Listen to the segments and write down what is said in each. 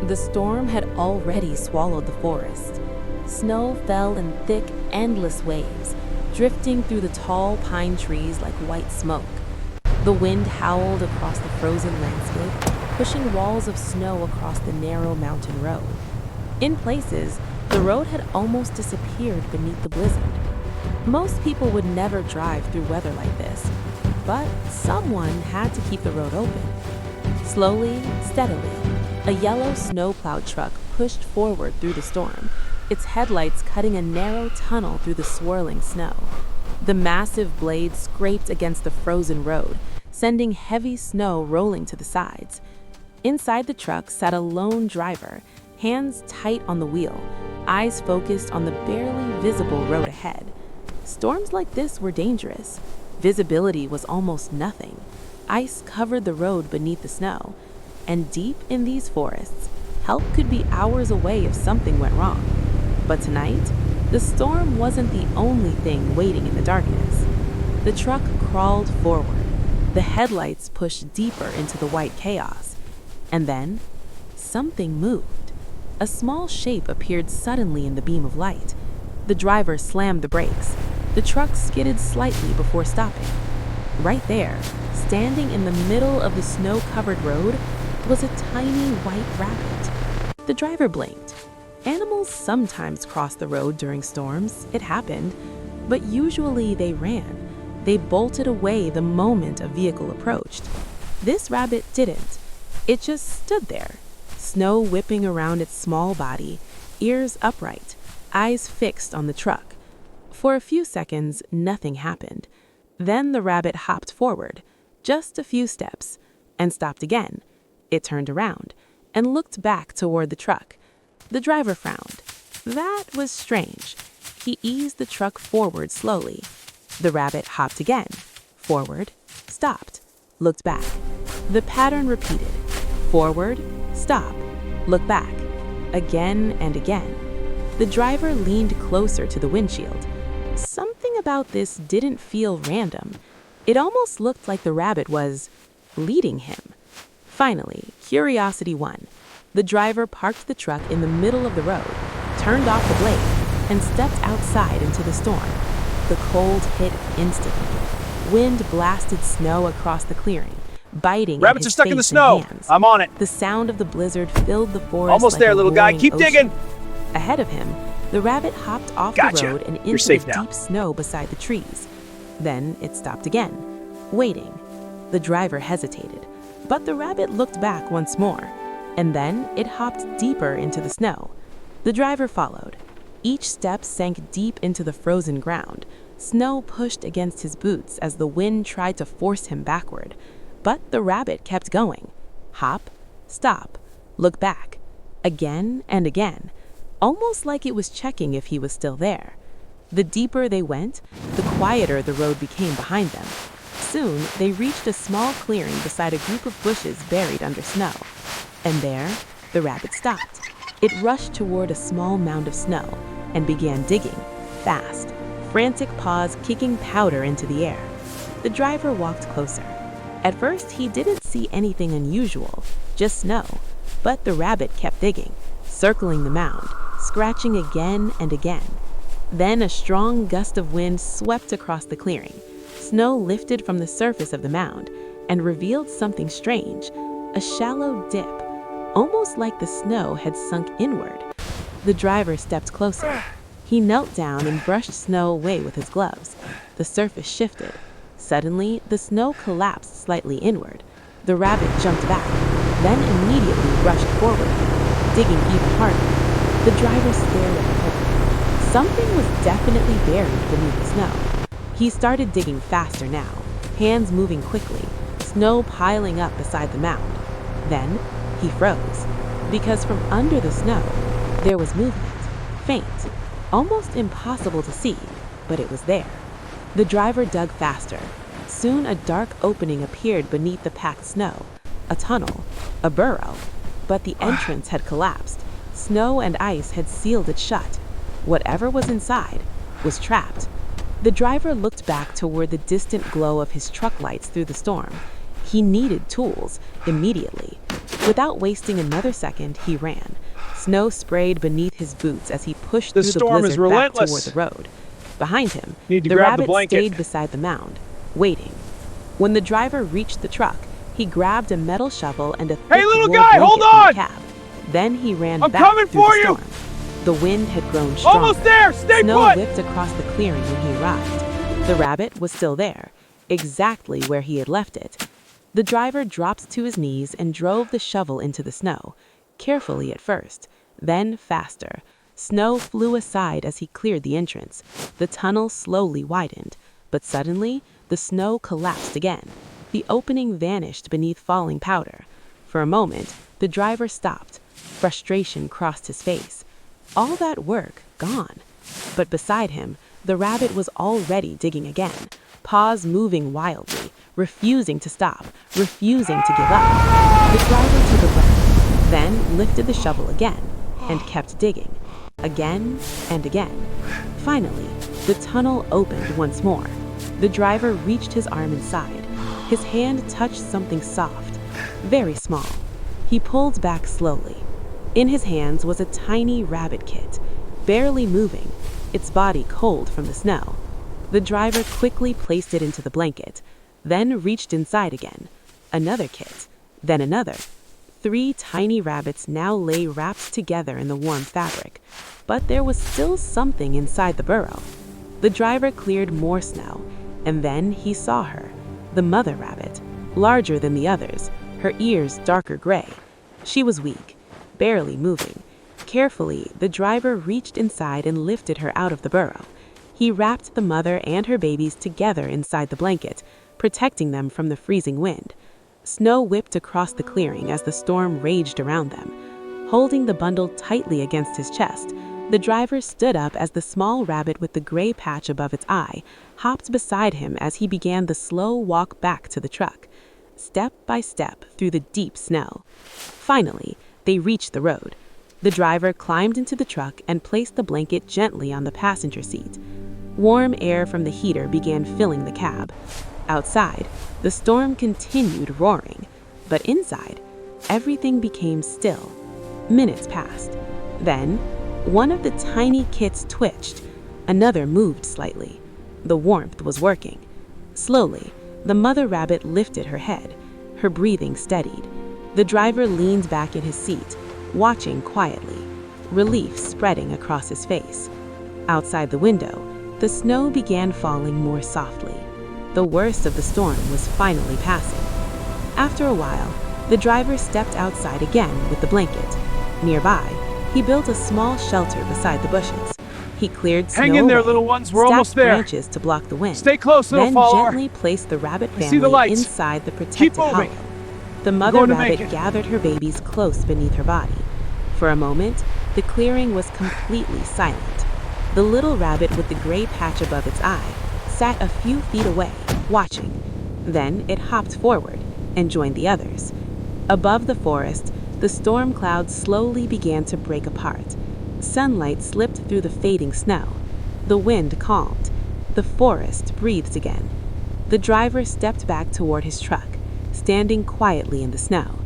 The storm had already swallowed the forest. Snow fell in thick, endless waves, drifting through the tall pine trees like white smoke. The wind howled across the frozen landscape, pushing walls of snow across the narrow mountain road. In places, the road had almost disappeared beneath the blizzard. Most people would never drive through weather like this, but someone had to keep the road open. Slowly, steadily, a yellow snowplow truck pushed forward through the storm, its headlights cutting a narrow tunnel through the swirling snow. The massive blade scraped against the frozen road, sending heavy snow rolling to the sides. Inside the truck sat a lone driver, hands tight on the wheel, eyes focused on the barely visible road ahead. Storms like this were dangerous. Visibility was almost nothing. Ice covered the road beneath the snow, and deep in these forests, help could be hours away if something went wrong. But tonight, the storm wasn't the only thing waiting in the darkness. The truck crawled forward, the headlights pushed deeper into the white chaos. And then, something moved. A small shape appeared suddenly in the beam of light. The driver slammed the brakes. The truck skidded slightly before stopping. Right there, standing in the middle of the snow-covered road, was a tiny white rabbit. The driver blinked. Animals sometimes cross the road during storms, it happened, but usually they ran. They bolted away the moment a vehicle approached. This rabbit didn't. It just stood there, snow whipping around its small body, ears upright, eyes fixed on the truck. For a few seconds, nothing happened. Then the rabbit hopped forward, just a few steps, and stopped again. It turned around and looked back toward the truck. The driver frowned. That was strange. He eased the truck forward slowly. The rabbit hopped again, forward, stopped, looked back. The pattern repeated. Forward, stop, look back. Again and again. The driver leaned closer to the windshield. Something about this didn't feel random. It almost looked like the rabbit was leading him. Finally, curiosity won. The driver parked the truck in the middle of the road, turned off the blade, and stepped outside into the storm. The cold hit instantly. Wind blasted snow across the clearing, biting at Rabbits his are stuck in the face snow. and hands. I'm on it. The sound of the blizzard filled the forest. Almost like there, a little guy. roaring Keep ocean. digging. Ahead of him, the rabbit hopped off Gotcha. the road and You're into safe the now. deep snow beside the trees. Then it stopped again, waiting. The driver hesitated, but the rabbit looked back once more, and then it hopped deeper into the snow. The driver followed. Each step sank deep into the frozen ground. Snow pushed against his boots as the wind tried to force him backward. But the rabbit kept going. Hop, stop, look back. Again and again, almost like it was checking if he was still there. The deeper they went, the quieter the road became behind them. Soon, they reached a small clearing beside a group of bushes buried under snow. And there, the rabbit stopped. It rushed toward a small mound of snow and began digging, fast, frantic paws kicking powder into the air. The driver walked closer. At first, he didn't see anything unusual, just snow. But the rabbit kept digging, circling the mound, scratching again and again. Then a strong gust of wind swept across the clearing. Snow lifted from the surface of the mound and revealed something strange, a shallow dip, almost like the snow had sunk inward. The driver stepped closer. He knelt down and brushed snow away with his gloves. The surface shifted. Suddenly, the snow collapsed slightly inward. The rabbit jumped back, then immediately rushed forward, digging even harder. The driver stared at the hole. Something was definitely buried beneath the snow. He started digging faster now, hands moving quickly, snow piling up beside the mound. Then he froze, because from under the snow, there was movement, faint, almost impossible to see, but it was there. The driver dug faster. Soon a dark opening appeared beneath the packed snow, a tunnel, a burrow. But the entrance had collapsed. Snow and ice had sealed it shut. Whatever was inside was trapped. The driver looked back toward the distant glow of his truck lights through the storm. He needed tools immediately. Without wasting another second, he ran. Snow sprayed beneath his boots as he pushed The through the storm is blizzard back relentless. toward the road. Behind him, Need to the grab the rabbit blanket. stayed beside the mound, waiting. When the driver reached the truck, he grabbed a metal shovel and a thick Hey, little wool guy, blanket hold from the on! cab. Then he ran I'm back coming through for the you! storm. The wind had grown stronger. Almost there! Stay Snow put! whipped across the clearing when he arrived. The rabbit was still there, exactly where he had left it. The driver dropped to his knees and drove the shovel into the snow, carefully at first, then faster. Snow flew aside as he cleared the entrance. The tunnel slowly widened, but suddenly the snow collapsed again. The opening vanished beneath falling powder. For a moment, the driver stopped. Frustration crossed his face. All that work gone. But beside him, the rabbit was already digging again, paws moving wildly, refusing to stop, refusing to give up. The driver took a breath, then lifted the shovel again and kept digging, again and again. Finally, the tunnel opened once more. The driver reached his arm inside. His hand touched something soft, very small. He pulled back slowly. In his hands was a tiny rabbit kit, barely moving, its body cold from the snow. The driver quickly placed it into the blanket, then reached inside again. Another kit, then another. 3 tiny rabbits now lay wrapped together in the warm fabric, but there was still something inside the burrow. The driver cleared more snow, and then he saw her, the mother rabbit, larger than the others, her ears darker gray. She was weak, barely moving. Carefully, the driver reached inside and lifted her out of the burrow. He wrapped the mother and her babies together inside the blanket, protecting them from the freezing wind. Snow whipped across the clearing as the storm raged around them. Holding the bundle tightly against his chest, the driver stood up as the small rabbit with the gray patch above its eye hopped beside him as he began the slow walk back to the truck, step by step through the deep snow. Finally, they reached the road. The driver climbed into the truck and placed the blanket gently on the passenger seat. Warm air from the heater began filling the cab. Outside, the storm continued roaring, but inside, everything became still. Minutes passed. Then, one of the tiny kits twitched. Another moved slightly. The warmth was working. Slowly, the mother rabbit lifted her head. Her breathing steadied. The driver leaned back in his seat, watching quietly, relief spreading across his face. Outside the window, the snow began falling more softly. The worst of the storm was finally passing. After a while, the driver stepped outside again with the blanket. Nearby, he built a small shelter beside the bushes. He cleared snow Hang in there, away, little ones. We're stacked almost there. branches to block the wind. Stay close, little then follower. gently placed the rabbit I see the family lights. inside the protected Keep moving. hollow. The mother going to make rabbit it. gathered her babies close beneath her body. For a moment, the clearing was completely silent. The little rabbit with the gray patch above its eye sat a few feet away, watching. Then it hopped forward and joined the others. Above the forest, the storm clouds slowly began to break apart. Sunlight slipped through the fading snow. The wind calmed. The forest breathed again. The driver stepped back toward his truck, standing quietly in the snow.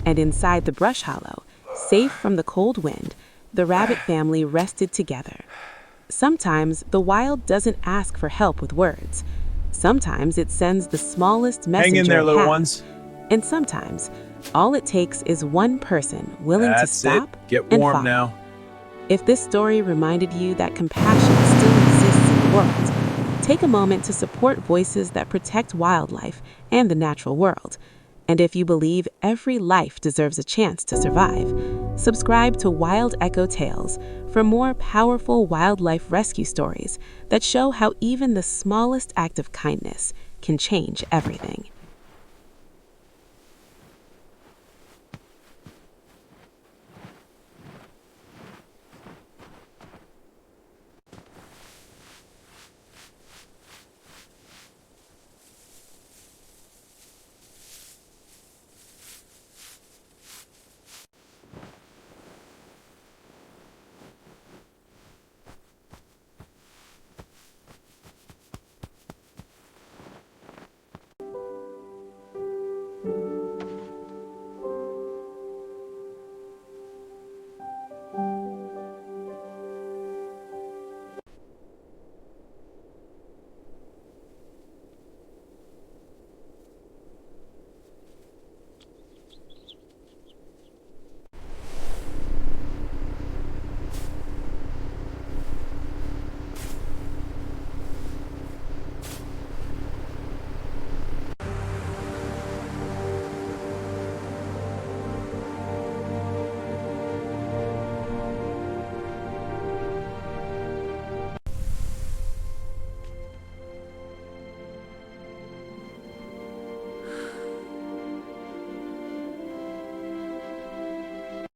And inside the brush hollow, safe from the cold wind, the rabbit family rested together. Sometimes the wild doesn't ask for help with words. Sometimes it sends the smallest messenger Hang in there, it little has. ones. And sometimes, all it takes is one person willing to That's stop it. Get and warm follow. now. If this story reminded you that compassion still exists in the world, take a moment to support voices that protect wildlife and the natural world. And if you believe every life deserves a chance to survive, subscribe to Wild Echo Tales for more powerful wildlife rescue stories that show how even the smallest act of kindness can change everything.